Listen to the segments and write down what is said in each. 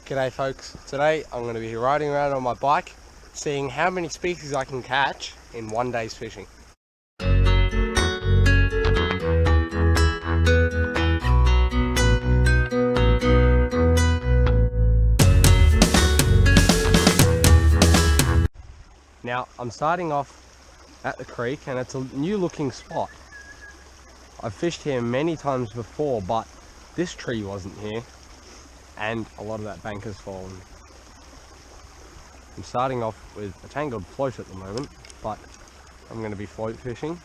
G'day folks, today I'm going to be riding around on my bike seeing how many species I can catch in one day's fishing. Now I'm starting off at the creek and it's a new looking spot. I've fished here many times before, but this tree wasn't here and a lot of that bank has fallen. I'm starting off with a tangled float at the moment, but I'm going to be float fishing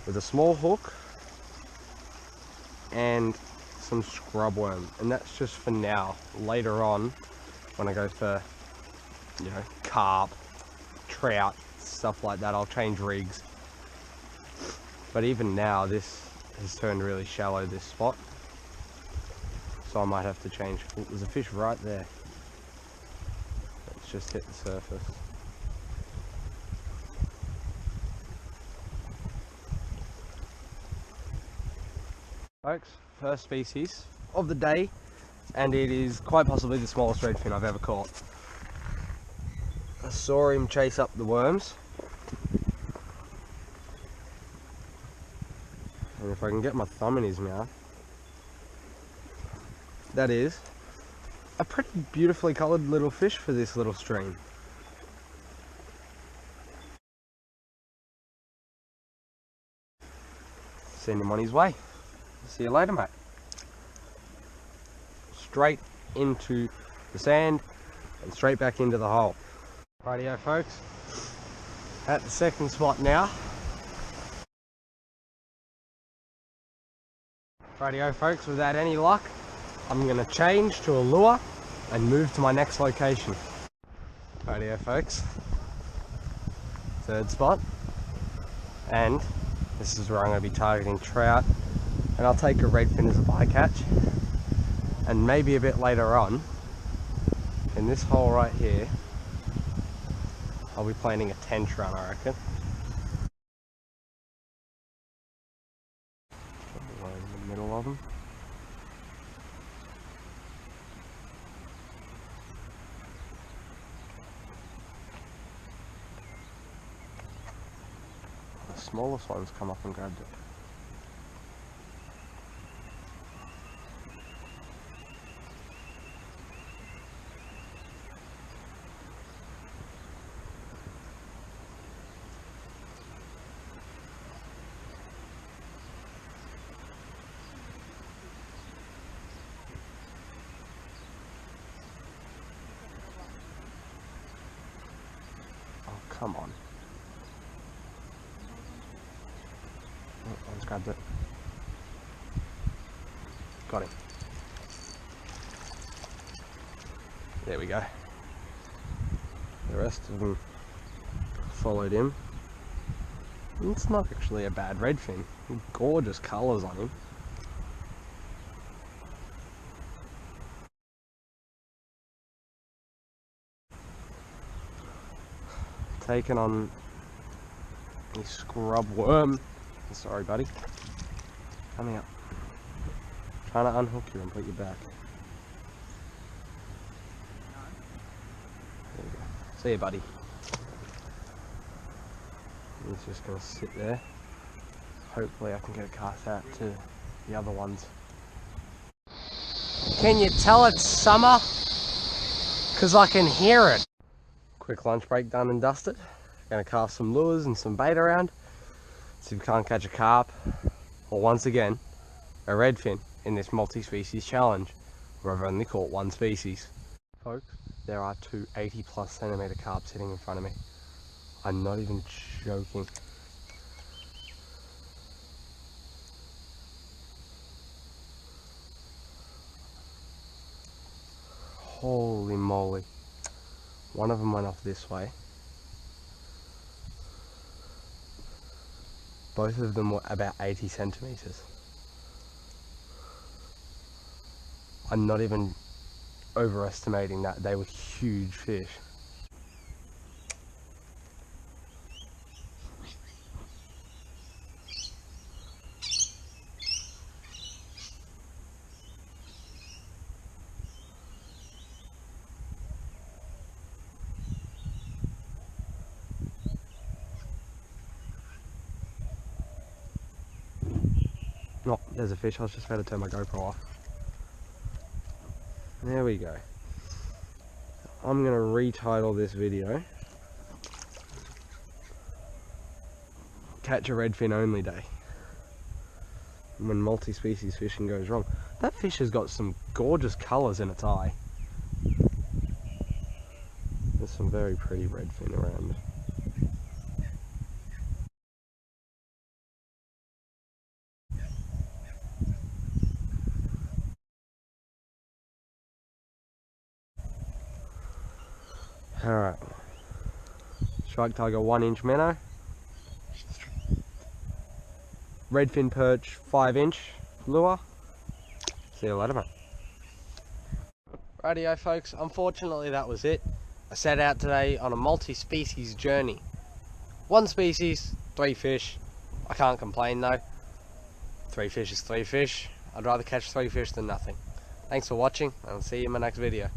with a small hook and some scrub worm, and that's just for now. Later on, when I go for, carp, trout, stuff like that, I'll change rigs. But even now, this has turned really shallow, this spot, so I might have to change. Oh, there's a fish right there. It's just hit the surface. Folks, first species of the day, and it is quite possibly the smallest redfin I've ever caught. I saw him chase up the worms, and if I can get my thumb in his mouth, that is a pretty beautifully coloured little fish for this little stream. Send him on his way. See you later, mate. Straight into the sand and straight back into the hole. Rightio folks, at the second spot now. Rightio folks, without any luck, I'm going to change to a lure and move to my next location. Rightio folks, third spot, and this is where I'm going to be targeting trout, and I'll take a redfin as a bycatch, and maybe a bit later on, in this hole right here, I'll be planting a tench run, I reckon. Right in the middle of them. The smallest one's come up and grabbed it. Come on. Oh, one's grabbed it. Got him. There we go. The rest of them followed him. It's not actually a bad redfin. Gorgeous colours on him. Taken on a scrub worm. Sorry, buddy. Coming up. Trying to unhook you and put you back. There you go. See you, buddy. He's just going to sit there. Hopefully I can get a cast out to the other ones. Can you tell it's summer? 'Cause I can hear it. Quick lunch break done and dusted. Gonna cast some lures and some bait around. See if we can't catch a carp, or once again, a redfin in this multi-species challenge, where I've only caught one species. Folks, there are two 80+ centimetre carp sitting in front of me. I'm not even joking. Holy moly. One of them went off this way. Both of them were about 80 centimetres. I'm not even overestimating that. They were huge fish. There's a fish. I was just about to turn my GoPro off. There we go. I'm going to retitle this video Catch a Redfin Only Day. When multi-species fishing goes wrong. That fish has got some gorgeous colours in its eye. There's some very pretty redfin around. Alright. Strike Tiger 1-inch minnow. Redfin perch 5-inch lure. See you later, mate. Rightio folks, unfortunately that was it. I set out today on a multi-species journey. 1 species, 3 fish. I can't complain though. 3 fish is 3 fish. I'd rather catch 3 fish than nothing. Thanks for watching, and I'll see you in my next video.